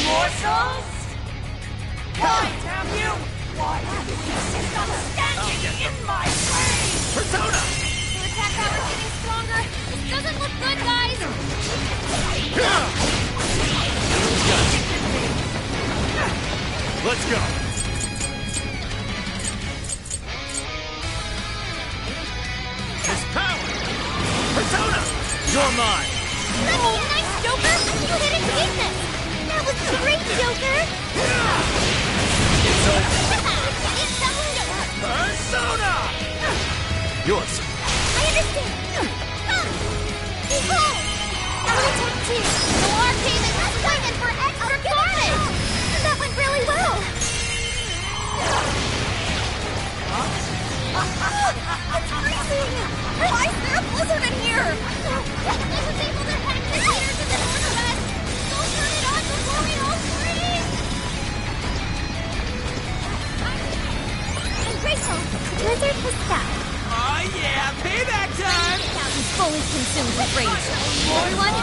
morsels? Why, damn you? Why do you insist on standing in my way? Persona! The attack power's getting stronger. This doesn't look good, guys. Let's go. His power! Persona! You're mine! Let me in, nice Joker. You didn't beat this. That was great, Joker. It's over. It's over. Persona! Yours. I understand. Behold! Our attack too. Noir came in swinging for extra carnage. That went really well. It's freezing. Why is there a blizzard in here? I was able to hack the heater to the northwest. Don't turn it on before we all freeze. I'm grateful. Blizzard has stopped. Oh yeah, payback time! He's fully consumed with rage. Everyone,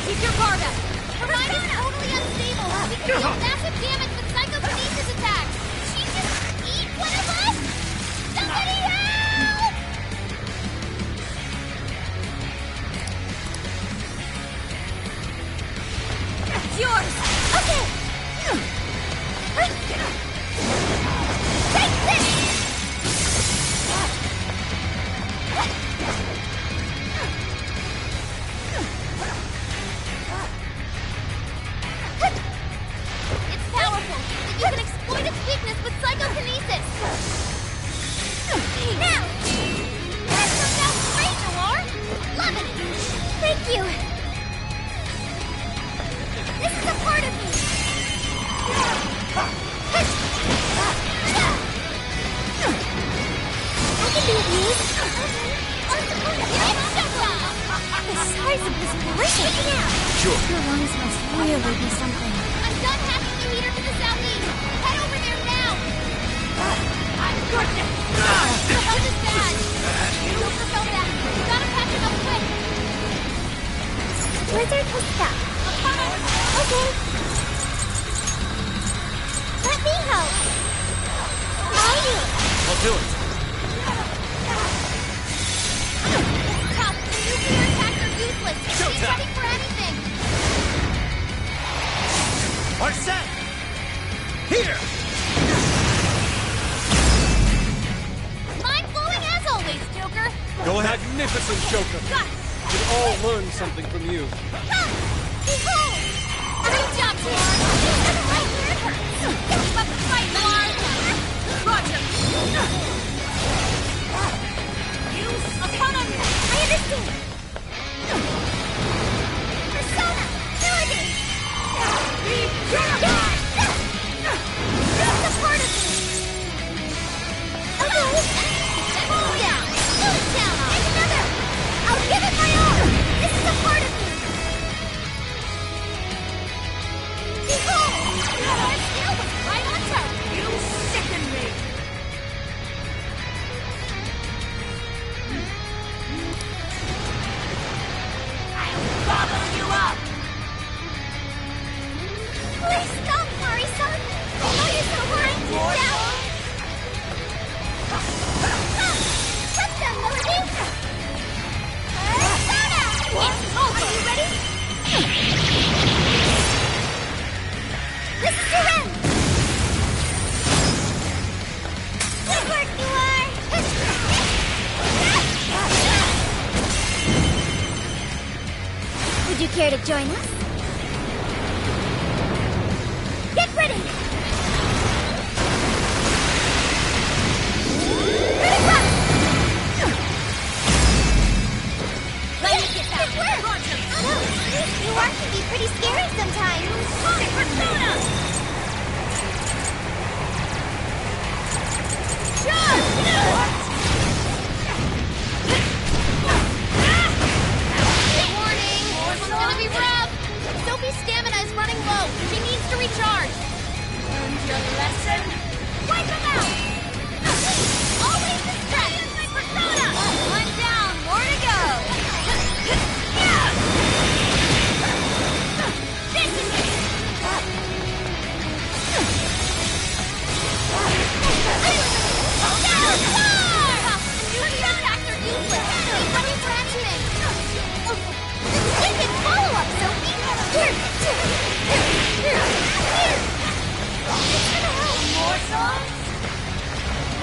keep your guard up. Her mind is totally unstable. We can do massive damage with psychokinesis attacks. She just eat one of us? Somebody help! It's yours. Okay. Take this! It's powerful, but you can exploit its weakness with psychokinesis. Now! That comes out great, Noir! Loving it! Thank you! This is a part of me! I can be of use. The size of this breaking out! Sure. Your lungs must really be something. I'm done hacking the heater to the southeast. Head over there now. My goodness! The health is bad. Joker fell back. You gotta patch him up quick. Blizzard has stopped. Okay. Let me help. I'll do it. I'll do it. Tough. The nuclear attacks are useless. Be Showtime. ready for anything. Arsene! Here! Mind-blowing as always, Joker. Go ahead. Magnificent, Joker. Got it. We all learned something from you. Behold! Great job, team! That's right where it hurts! Keep up the fight, Noir! Roger! Use autonomy! I understand! Persona! Melody! That's a part of me! Okay! Settle down! Slow it down! And another! I'll give it my all! This is a part of me! Behold! Our skill was right on target! You sicken me! I'll gobble you up! Please stop, Mari-san! I know you're so worried to death! Touch them, Melody! Persona! It's over! Are you ready? This is your end! Good work, Noir! Would you care to join us? Get ready! Ready, run! Let me get that! Good work! Noir can be pretty scary sometimes. Sonic Persona! Charge! Warning! This one's gonna be rough!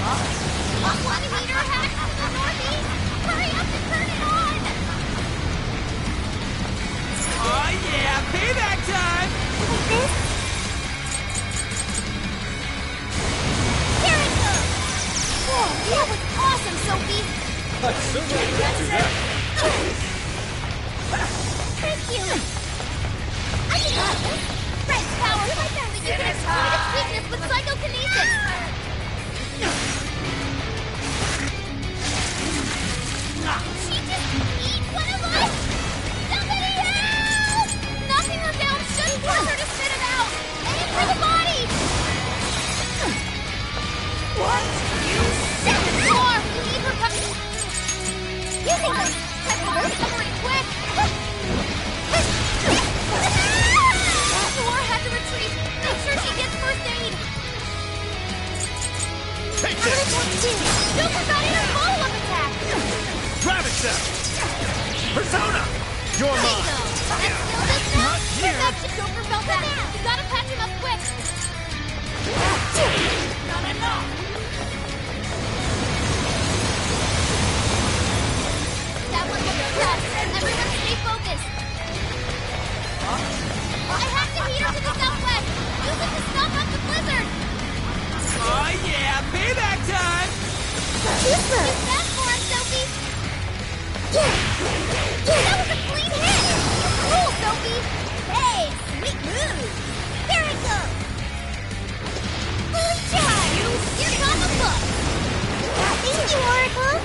One heater hack to the northeast! Hurry up and turn it on! Oh yeah, payback time! Like this? Here it goes! Whoa, that was awesome, Sophie! I'd certainly not do that. Thank you! I can got this! Fred's power! But you can exploit its weakness with psychokinesis! She just eat one of us! Somebody help! Knocking her down should force her to spit it out! Aim for the body! What? You sick more! You need her coming... Using them! Time to hurry somewhere quick! Thor had to retreat! Make sure she gets first aid! Take this! Joker got in her follow-up attack! Gravity Cell! Persona! You're There you mine! go! That still does now? Not here. Perfection! Joker felt that! You gotta patch him up quick! Not enough! That one was tough. Everyone stay focused! I have to heat her to the southwest! Use it to stop up the blizzard! Oh yeah, payback time! Use that for us, Sophie! That was a clean hit! Cool, Sophie! Hey, sweet move! Here it goes! Good job! Here come the book! Thank you, Oracle!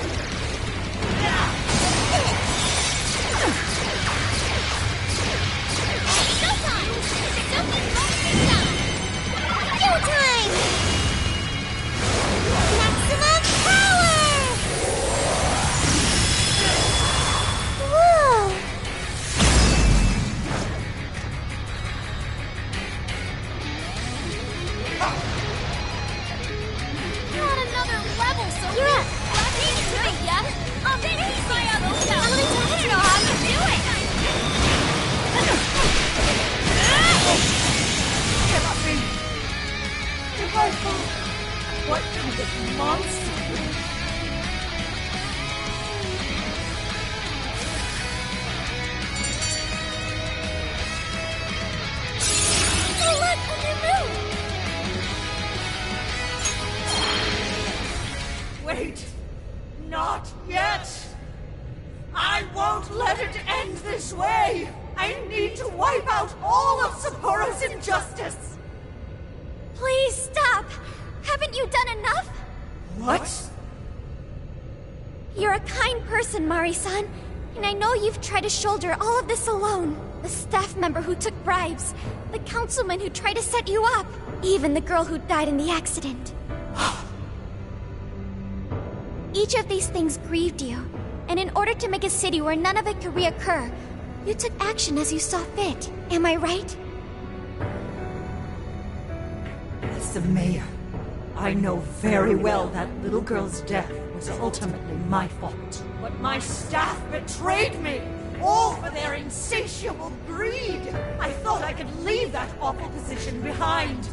Showtime! Sophie's bonus time! Showtime! Maximum power! Whoa! You're on another level, Sophie! You're up! Leave it to me, yeah? Take it easy! I don't know how you do it! What kind of monster? Oh, look! A new move! Wait! Not yet! I won't let it end this way! I need to wipe out all of Sapporo's injustice! Please stop! Haven't you done enough? What? You're a kind person, Mari-san. And I know you've tried to shoulder all of this alone. The staff member who took bribes, the councilman who tried to set you up, even the girl who died in the accident. Each of these things grieved you, and in order to make a city where none of it could reoccur, you took action as you saw fit. Am I right? As the mayor, I know very well that little girl's death was ultimately my fault. But my staff betrayed me, all for their insatiable greed. I thought I could leave that awful position behind.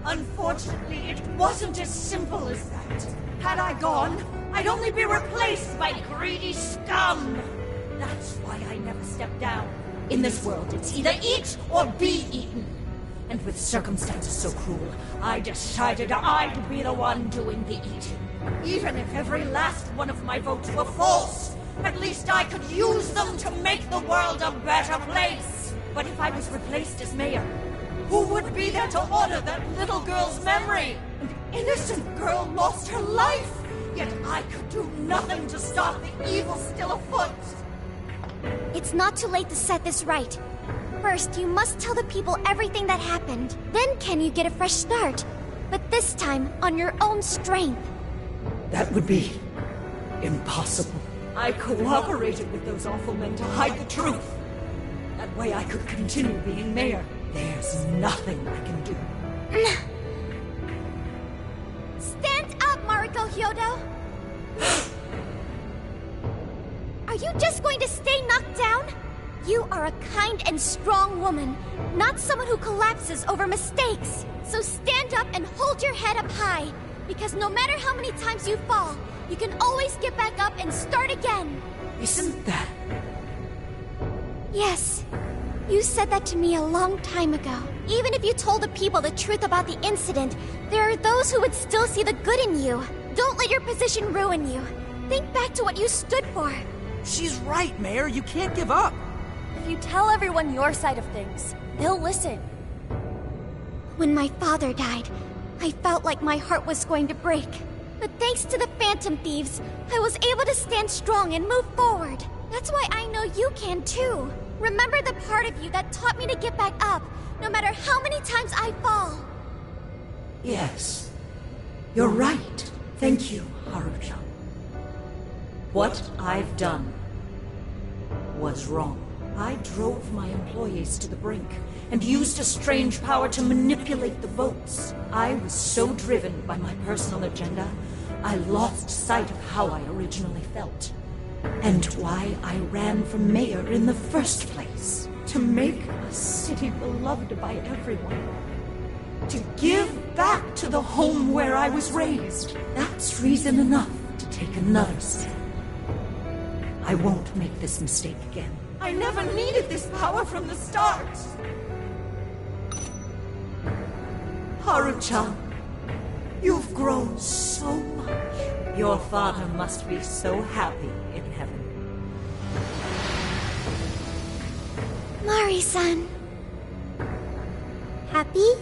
Unfortunately, it wasn't as simple as that. Had I gone, I'd only be replaced by greedy scum. That's why I never stepped down. In this world, it's either eat or be eaten. And with circumstances so cruel, I decided I'd be the one doing the eating. Even if every last one of my votes were false, at least I could use them to make the world a better place. But if I was replaced as mayor, who would be there to honor that little girl's memory? An innocent girl lost her life, yet I could do nothing to stop the evil still afoot. It's not too late to set this right. First, you must tell the people everything that happened. Then can you get a fresh start? But this time, on your own strength. That would be impossible. I cooperated with those awful men to hide the truth. That way I could continue being mayor. There's nothing I can do. Stand up, Mariko Hyodo! Are you just going to stay knocked down? You are a kind and strong woman, not someone who collapses over mistakes. So stand up and hold your head up high. Because no matter how many times you fall, you can always get back up and start again. Isn't that... Yes. You said that to me a long time ago. Even if you told the people the truth about the incident, there are those who would still see the good in you. Don't let your position ruin you. Think back to what you stood for. She's right, Mayor. You can't give up. If you tell everyone your side of things, they'll listen. When my father died, I felt like my heart was going to break. But thanks to the Phantom Thieves, I was able to stand strong and move forward. That's why I know you can too. Remember the part of you that taught me to get back up, no matter how many times I fall. Yes. You're right. Thank you, Haruchan. What I've done was wrong. I drove my employees to the brink and used a strange power to manipulate the votes. I was so driven by my personal agenda, I lost sight of how I originally felt. And why I ran for mayor in the first place. To make a city beloved by everyone. To give back to the home where I was raised. That's reason enough to take another step. I won't make this mistake again. I never needed this power from the start. Haruchan, you've grown so much. Your father must be so happy in heaven. Mari-san. Happy?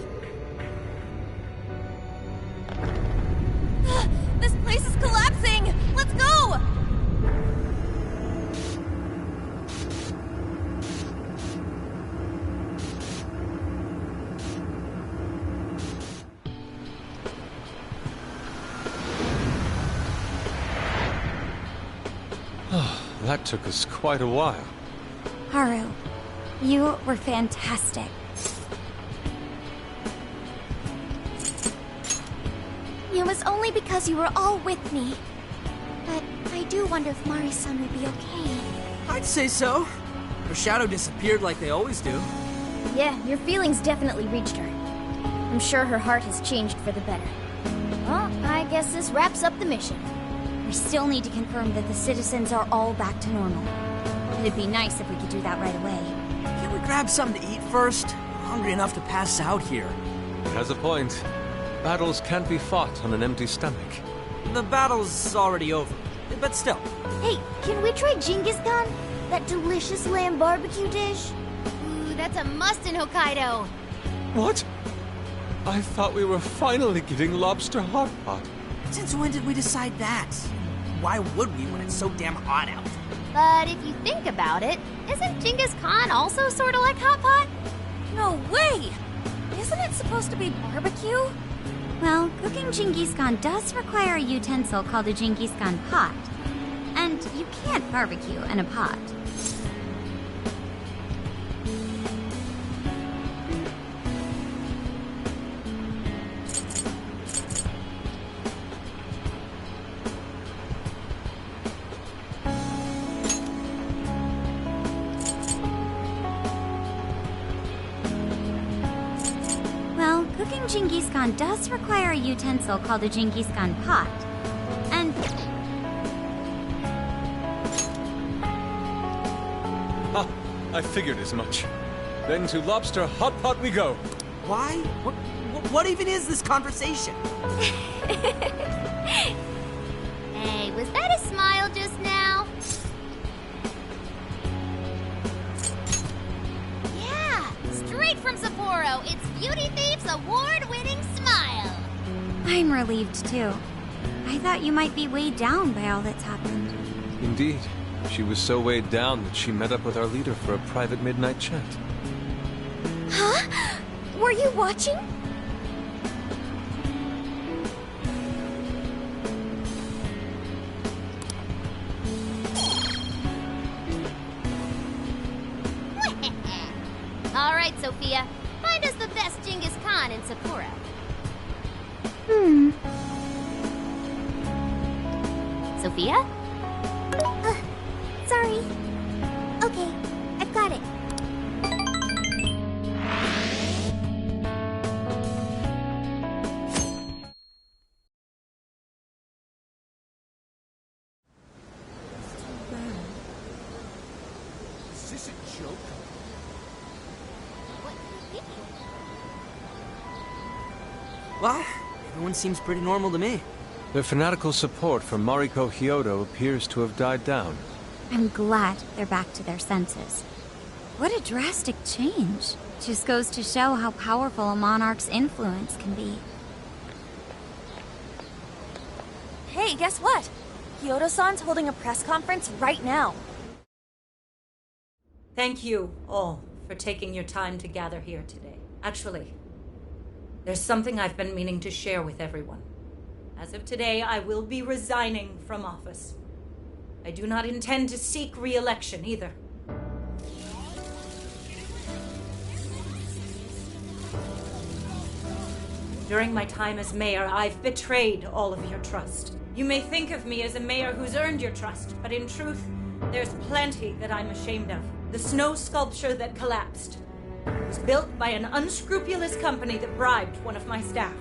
This place is collapsing! Let's go! That took us quite a while. Haru, you were fantastic. It was only because you were all with me. But I do wonder if Mari-san would be okay. I'd say so. Her shadow disappeared like they always do. Yeah, your feelings definitely reached her. I'm sure her heart has changed for the better. Well, I guess this wraps up the mission. We still need to confirm that the citizens are all back to normal. It'd be nice if we could do that right away. Can't we grab something to eat first? I'm hungry enough to pass out here. Has a point. Battles can't be fought on an empty stomach. The battle's already over, but still. Hey, can we try Genghis Khan? That delicious lamb barbecue dish? Ooh, that's a must in Hokkaido. What? I thought we were finally getting lobster hot pot. Since when did we decide that? Why would we when it's so damn hot out? But if you think about it, isn't Genghis Khan also sort of like hot pot? No way! Isn't it supposed to be barbecue? Well, cooking Genghis Khan does require a utensil called a Genghis Khan pot. And you can't barbecue in a pot. Well, cooking Genghis Khan does require a utensil called a Genghis Khan pot. And... Ha! I figured as much. Then to lobster hot pot we go. Why? What even is this conversation? Hey, was that a smile just now? Yeah, straight from Sapporo, it's Beauty Thief's award-winning smile. I'm relieved, too. I thought you might be weighed down by all that's happened. Indeed. She was so weighed down that she met up with our leader for a private midnight chat. Huh? Were you watching? All right, Sophia. Find us the best Genghis Khan in Sapporo. Sophia? Sorry. Okay, I've got it. joke? What could it be? Well, everyone seems pretty normal to me. Their fanatical support for Mariko Hyodo appears to have died down. I'm glad they're back to their senses. What a drastic change. Just goes to show how powerful a monarch's influence can be. Hey, guess what? Hyodo-san's holding a press conference right now. Thank you all for taking your time to gather here today. Actually, there's something I've been meaning to share with everyone. As of today, I will be resigning from office. I do not intend to seek re-election either. During my time as mayor, I've betrayed all of your trust. You may think of me as a mayor who's earned your trust, but in truth, there's plenty that I'm ashamed of. The snow sculpture that collapsed was built by an unscrupulous company that bribed one of my staff.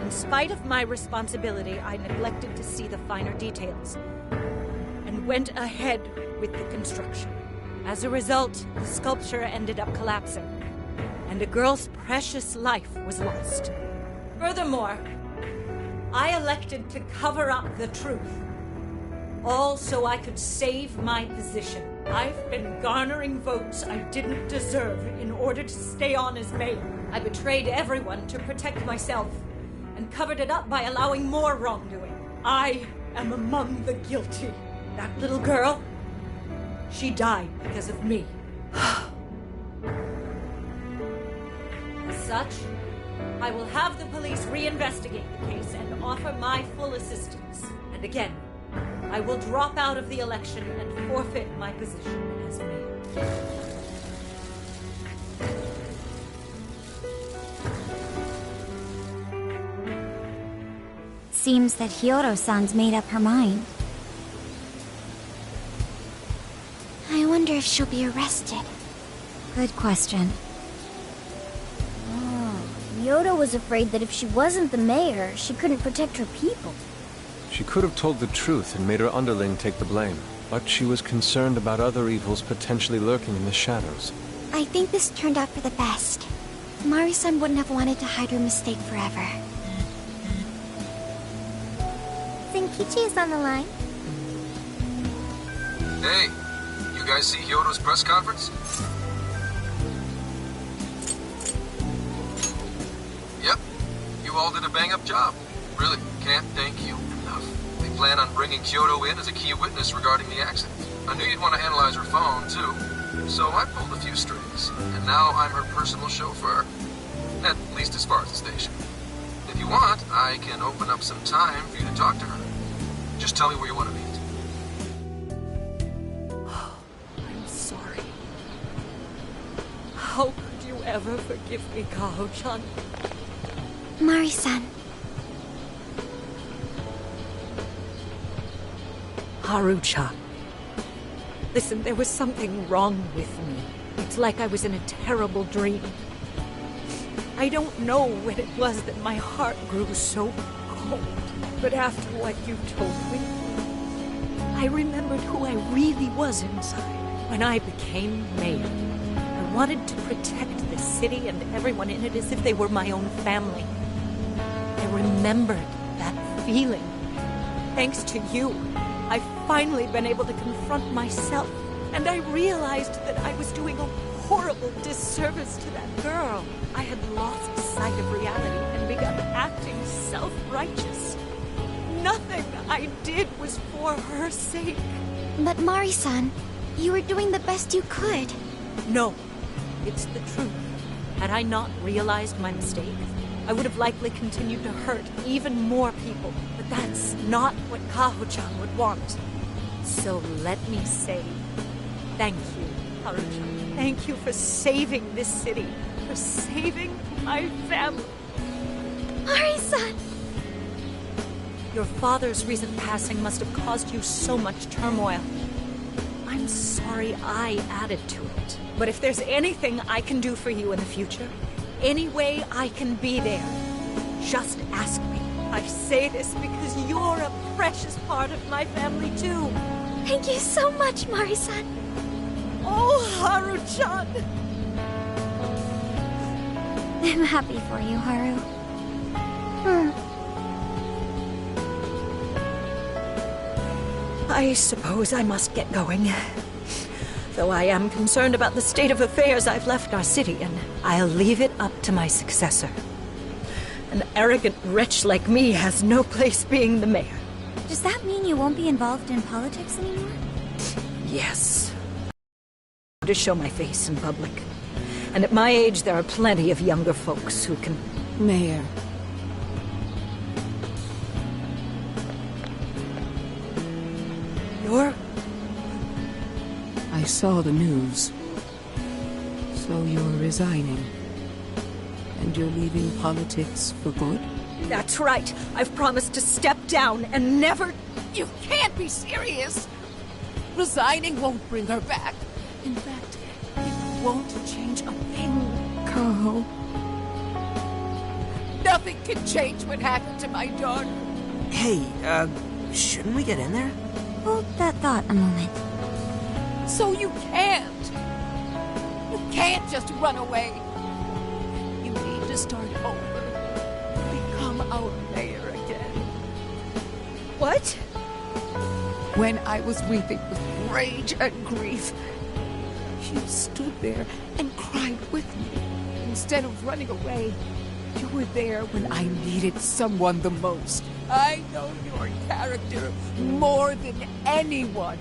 In spite of my responsibility, I neglected to see the finer details and went ahead with the construction. As a result, the sculpture ended up collapsing, and a girl's precious life was lost. Furthermore, I elected to cover up the truth, all so I could save my position. I've been garnering votes I didn't deserve in order to stay on as mayor. I betrayed everyone to protect myself and covered it up by allowing more wrongdoing. I am among the guilty. That little girl, she died because of me. As such, I will have the police reinvestigate the case and offer my full assistance. And again, I will drop out of the election and forfeit my position as mayor. Seems that Hyodo-san's made up her mind. I wonder if she'll be arrested. Good question. Hyodo was afraid that if she wasn't the mayor, she couldn't protect her people. She could have told the truth and made her underling take the blame, but she was concerned about other evils potentially lurking in the shadows. I think this turned out for the best. Mari-san wouldn't have wanted to hide her mistake forever. Zenkichi is on the line. Hey, you guys see Hyodo's press conference? Yep, you all did a bang-up job. Really, can't thank you enough. They plan on bringing Hyodo in as a key witness regarding the accident. I knew you'd want to analyze her phone, too. So I pulled a few strings, and now I'm her personal chauffeur. At least as far as the station. If you want, I can open up some time for you to talk to her. Just tell me where you want to meet. I'm sorry. How could you ever forgive me, Kaho-chan? Mari-san. Haru-chan. Listen, there was something wrong with me. It's like I was in a terrible dream. I don't know when it was that my heart grew so cold. But after what you told me, I remembered who I really was inside. When I became mayor, I wanted to protect the city and everyone in it as if they were my own family. I remembered that feeling. Thanks to you, I've finally been able to confront myself. And I realized that I was doing a horrible disservice to that girl. I had lost sight of reality and begun acting self-righteous. Nothing I did was for her sake. But Mari-san, you were doing the best you could. No, it's the truth. Had I not realized my mistake, I would have likely continued to hurt even more people. But that's not what Kaho-chan would want. So let me say, thank you, Haru-chan. Thank you for saving this city, for saving my family. Mari-san! Your father's recent passing must have caused you so much turmoil. I'm sorry I added to it. But if there's anything I can do for you in the future, any way I can be there, just ask me. I say this because you're a precious part of my family too. Thank you so much, Mari-san. Oh, Haru-chan! I'm happy for you, Haru. I suppose I must get going. Though I am concerned about the state of affairs, I've left our city, and I'll leave it up to my successor. An arrogant wretch like me has no place being the mayor. Does that mean you won't be involved in politics anymore? Yes. To show my face in public. And at my age, there are plenty of younger folks who can... Mayor. You're... I saw the news. So you're resigning. And you're leaving politics for good? That's right. I've promised to step down and never... You can't be serious! Resigning won't bring her back. In fact, it won't change a thing, Carl. Nothing can change what happened to my daughter. Hey, shouldn't we get in there? Hold that thought a moment. So you can't! You can't just run away! You need to start over. Become our mayor again. What? When I was weeping with rage and grief, you stood there and cried with me. Instead of running away, you were there when I needed someone the most. I know your character more than anyone.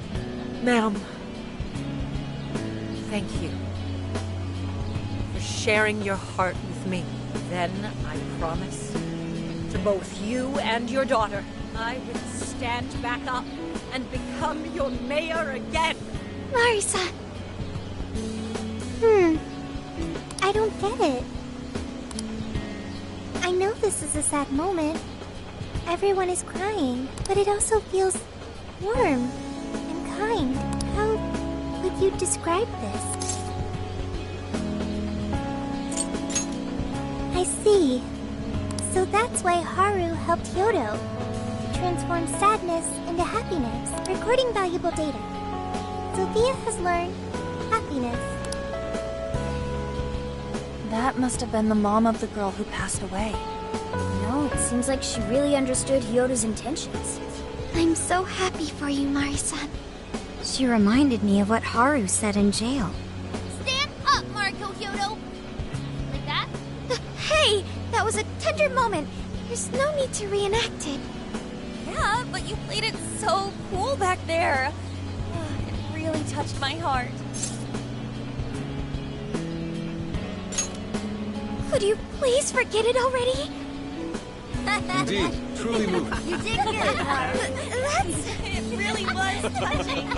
Ma'am. Thank you. For sharing your heart with me. Then, I promise, to both you and your daughter, I will stand back up and become your mayor again. Marisa. I don't get it. I know this is a sad moment. Everyone is crying, but it also feels warm and kind. How would you describe this? I see. So that's why Haru helped Hyodo to transform sadness into happiness, recording valuable data. Sophia has learned happiness. That must have been the mom of the girl who passed away. No, it seems like she really understood Hyodo's intentions. I'm so happy for you, Mari-san. She reminded me of what Haru said in jail. Stand up, Mariko Hyodo! Like that? Hey! That was a tender moment. There's no need to reenact it. Yeah, but you played it so cool back there. It really touched my heart. Could you please forget it already? Indeed, truly moving. You did good, Haru. It really was touching.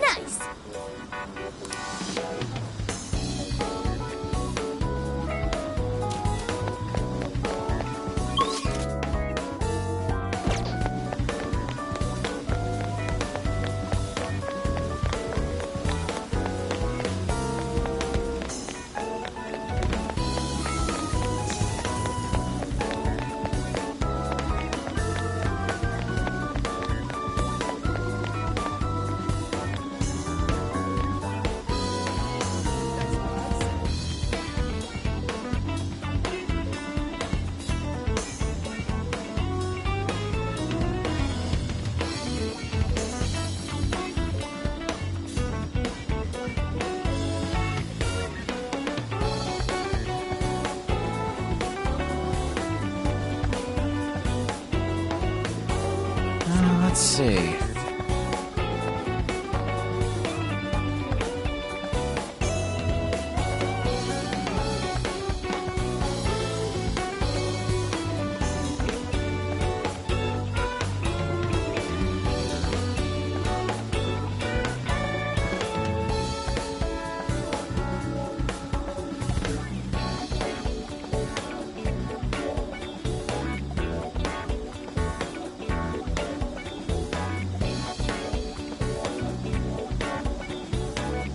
Nice. Let's see.